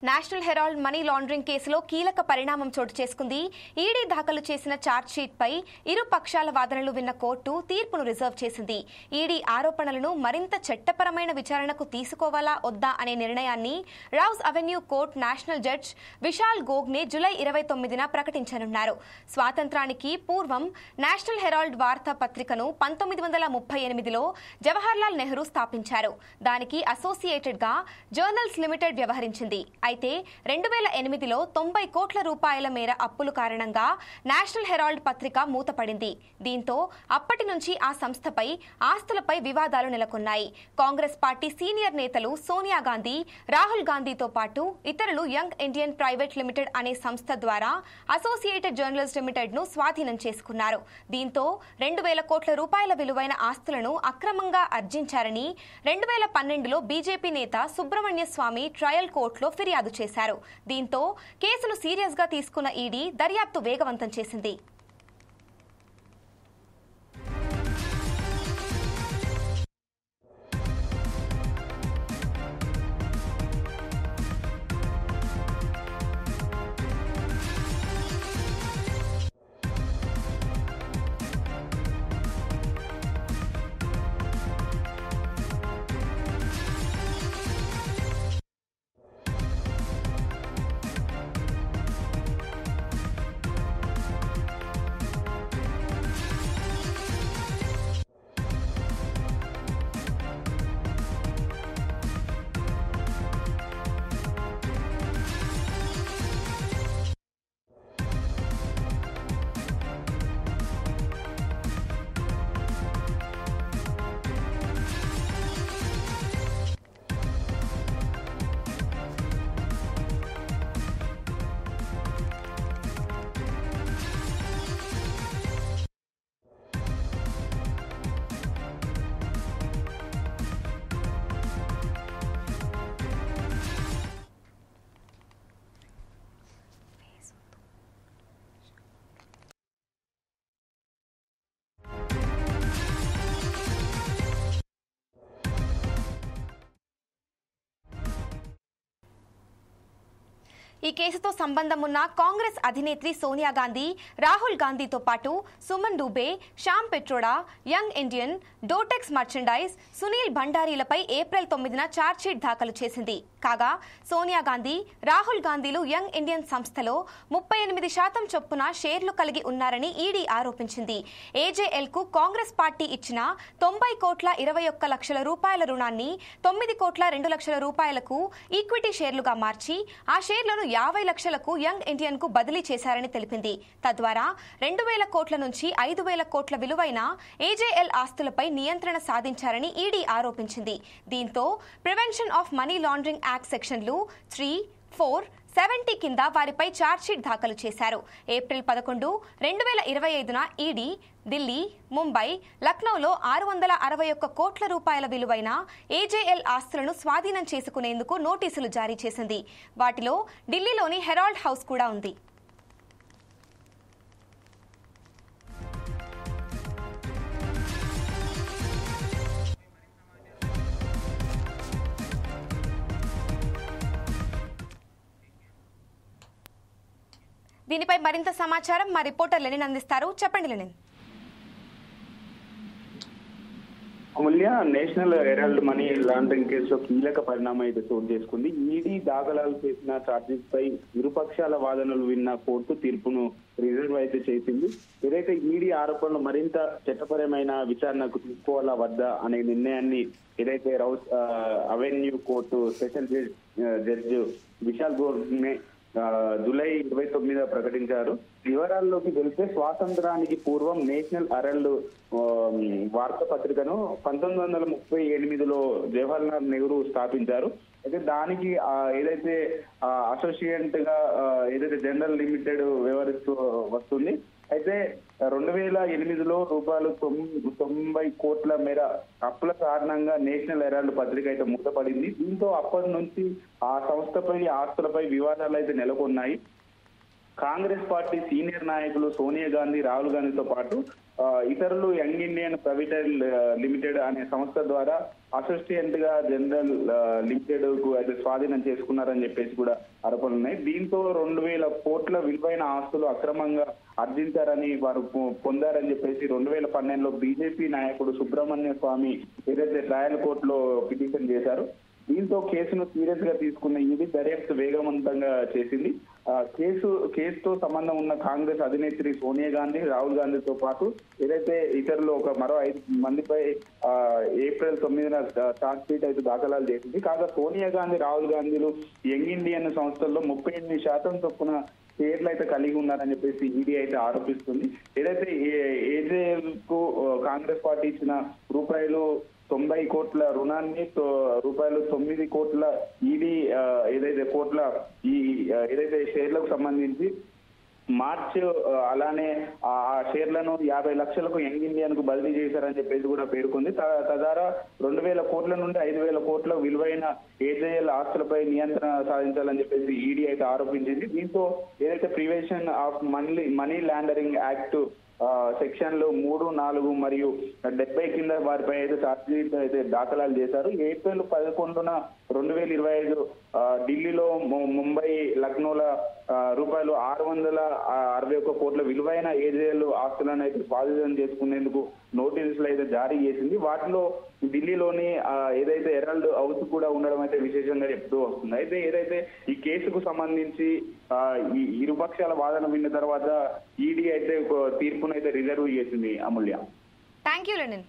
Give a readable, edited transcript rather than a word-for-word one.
National Herald money laundering కేసులో కీలక పరిణామం చోటు చేసుకుంది. ఈడీ దాఖలు చేసిన ఛార్జ్షీట్ పై ఇరు పక్షాల వాదనలు విన్న కోర్టు తీర్పును రిజర్వ్ చేసింది. ఈడీ ఆరోపణలను మరింత చట్టపరమైన విచారణకు తీసుకోవాలా వద్దా అనే నిర్ణయాన్ని Rouse Avenue court national judge Vishal Gogne July 29న ప్రకటించనున్నారు. స్వాతంత్రానికి పూర్వం నేషనల్ హెరాల్డ్ వార్తా పత్రికను 1938లో జవహర్లాల్ నెహ్రూ స్థాపించారు. దానికి అసోసియేటెడ్ గా జర్నల్స్ లిమిటెడ్ వ్యవహరించింది. అయితే 2008లో 90 కోట్ల రూపాయల మేర అప్పుల కారణంగా నేషనల్ హెరాల్డ్ పత్రిక మూతపడింది. దీంతో అప్పటి నుంచి ఆ సంస్థపై ఆస్తులపై వివాదాలు నెలకొన్నాయి. కాంగ్రెస్ పార్టీ సీనియర్ నేతలు సోనియా గాంధీ, రాహుల్ గాంధీతో పాటు ఇతరులు యంగ్ ఇండియన్ ప్రైవేట్ లిమిటెడ్ అనే సంస్థ ద్వారా అసోసియేటెడ్ జర్నల్స్ లిమిటెడ్ ను స్వాధీనం చేసుకున్నారు. దీంతో 2000 కోట్ల రూపాయల విలువైన ఆస్తులను అక్రమంగా ఆర్జించారని 2012లో బీజేపీ నేత సుబ్రహ్మణ్య స్వామి ట్రయల్ కోర్టులో ఫిర్యాదు చేశారు. దీంతో కేసును సీరియస్ గా తీసుకున్న ఈడీ దర్యాప్తు వేగవంతం చేసింది. ఈ కేసుతో సంబంధం ఉన్న కాంగ్రెస్ అధినేత్రి సోనియా గాంధీ, రాహుల్ గాంధీతో పాటు Suman Dubey, Sam Pitroda, Young Indian, Dotex Merchandise, Sunil భండారీలపై ఏప్రిల్ 9న ఛార్జ్షీట్ దాఖలు చేసింది. కాగా సోనియా గాంధీ, రాహుల్ గాంధీలు యంగ్ ఇండియన్ సంస్థలో 38% చొప్పున షేర్లు కలిగి ఉన్నారని ఈడీ ఆరోపించింది. ఏజేఎల్ కు కాంగ్రెస్ పార్టీ ఇచ్చిన 90 కోట్ల 21 లక్షల రూపాయల రుణాన్ని 9 కోట్ల 2 లక్షల రూపాయలకు ఈక్విటీ షేర్లుగా మార్చి ఆ షేర్లను 50 లక్షలకు యంగ్ ఇండియన్ కు బదిలీ చేశారని తెలిపింది. తద్వారా 2000 కోట్ల నుంచి 5000 కోట్ల విలువైన ఏజేఎల్ ఆస్తులపై నియంత్రణ సాధించారని ఈడీ ఆరోపించింది. దీంతో prevention of money laundering act సెక్షన్లు 3, 4, 70 కింద వారిపై ఛార్జ్షీట్ దాఖలు చేశారు. ఏప్రిల్ 11, 2025న ఈడీ ఢిల్లీ, ముంబై, లక్నోలో 661 కోట్ల రూపాయల విలువైన ఏజేఎల్ ఆస్తులను స్వాధీనం చేసుకునేందుకు నోటీసులు జారీ చేసింది. వాటిలో ఢిల్లీలోని హెరాల్డ్ హౌస్ కూడా ఉంది. దీనిపై మరింత సమాచారం మా రిపోర్టర్ లెనిన్ అందిస్తారు. చెప్పండి లెనిన్. అమూల్య, నేషనల్ హెరాల్డ్ మనీ లాండరింగ్ కేసులో కీలక పరిణామం అయితే చోటు చేసుకుంది. ఈడీ దాఖలు చేసిన ఛార్జెస్ పై ఇరుపక్షాల వాదనలు విన్న కోర్టు తీర్పును రిజర్వ్ అయితే చేసింది. ఏదైతే ఈడీ ఆరోపణలు మరింత చట్టపరమైన విచారణకు తీసుకోవాలా వద్దా అనే నిర్ణయాన్ని ఏదైతే Rouse Avenue court special judge Vishal Gogne July 29 ప్రకటించారు. వివరాల్లోకి వెళ్తే స్వాతంత్రానికి పూర్వం నేషనల్ హెరాల్డ్ వార్తా పత్రికను 1938లో జవహర్లాల్ నెహ్రూ స్థాపించారు. అయితే దానికి ఏదైతే అసోసియేట్ గా ఏదైతే జనరల్ లిమిటెడ్ వ్యవహరిస్తూ వస్తుంది. అయితే 2008లో రూపాయలు 90 కోట్ల మేర అప్పుల కారణంగా నేషనల్ హెరాల్డ్ పత్రిక అయితే మూతపడింది. దీంతో అప్పటి నుంచి ఆ సంస్థపై ఆస్తులపై వివాదాలు అయితే నెలకొన్నాయి. కాంగ్రెస్ పార్టీ సీనియర్ నాయకులు సోనియా గాంధీ, రాహుల్ గాంధీతో పాటు ఇతరులు యంగ్ ఇండియన్ ప్రైవేట్ లిమిటెడ్ అనే సంస్థ ద్వారా అసోసియేట్ గా జనరల్ లిమిటెడ్ కు అయితే స్వాధీనం చేసుకున్నారని చెప్పేసి కూడా ఆరోపణలు ఉన్నాయి. దీంతో 2000 కోట్ల విలువైన ఆస్తులు అక్రమంగా ఆర్జించారని వారు పొందారని చెప్పేసి 2012లో బీజేపీ నాయకుడు సుబ్రహ్మణ్య స్వామి ఏదైతే ట్రయల్ కోర్టులో పిటిషన్ చేశారు. దీంతో కేసును సీరియస్ గా తీసుకున్న ఈడీ దర్యాప్తు వేగవంతంగా చేసింది. కేసుతో సంబంధం ఉన్న కాంగ్రెస్ అధినేత్రి సోనియా గాంధీ, రాహుల్ గాంధీతో పాటు ఏదైతే ఇతరులు మరో 5 మందిపై ఏప్రిల్ 9న ఛార్జ్ షీట్ అయితే దాఖలాలు చేసింది. కాగా సోనియా గాంధీ, రాహుల్ గాంధీలు యంగ్ ఇండియన్ సంస్థల్లో 38% చొప్పున షేర్లు అయితే కలిగి ఉన్నారని చెప్పేసి ఈడీ అయితే ఆరోపిస్తుంది. ఏదైతే ఏజేఎల్ కు కాంగ్రెస్ పార్టీ ఇచ్చిన రూపాయలు 90 కోట్ల రుణాన్ని రూపాయలు 9 కోట్ల ఈడీ ఏదైతే షేర్లకు సంబంధించి మార్చ్ అలానే ఆ షేర్లను 50 లక్షలకు యంగ్ ఇండియన్ కు బదిలీ చేశారని చెప్పేసి కూడా పేర్కొంది. తద్వారా 2000 కోట్ల నుండి 5000 కోట్ల విలువైన ఏజేఎల్ ఆస్తులపై నియంత్రణ సాధించాలని చెప్పేసి ఈడీ అయితే ఆరోపించింది. దీంతో ఏదైతే prevention of money laundering act సెక్షన్లు 3, 4 మరియు 70 కింద వారిపై అయితే ఛార్జ్ షీట్ అయితే దాఖలాలు చేశారు. ఏప్రిల్ 11న 2025 ఢిల్లీలో, ముంబై, లక్నోల రూపాయలు 661 కోట్ల విలువైన ఏజేఎల్ ఆస్తులను అయితే స్వాధీనం చేసుకునేందుకు నోటీసులు అయితే జారీ చేసింది. వాటిలో ఢిల్లీలోని ఏదైతే హెరాల్డ్ హౌస్ కూడా ఉండడం అయితే విశేషంగా చెప్తూ వస్తుంది. అయితే ఏదైతే ఈ కేసుకు సంబంధించి ఈ ఇరుపక్షాల వాదన విన్న తర్వాత ఈడీ అయితే తీర్పునైతే రిజర్వ్ చేసింది. అమూల్య, థ్యాంక్ యూ లెనిన్.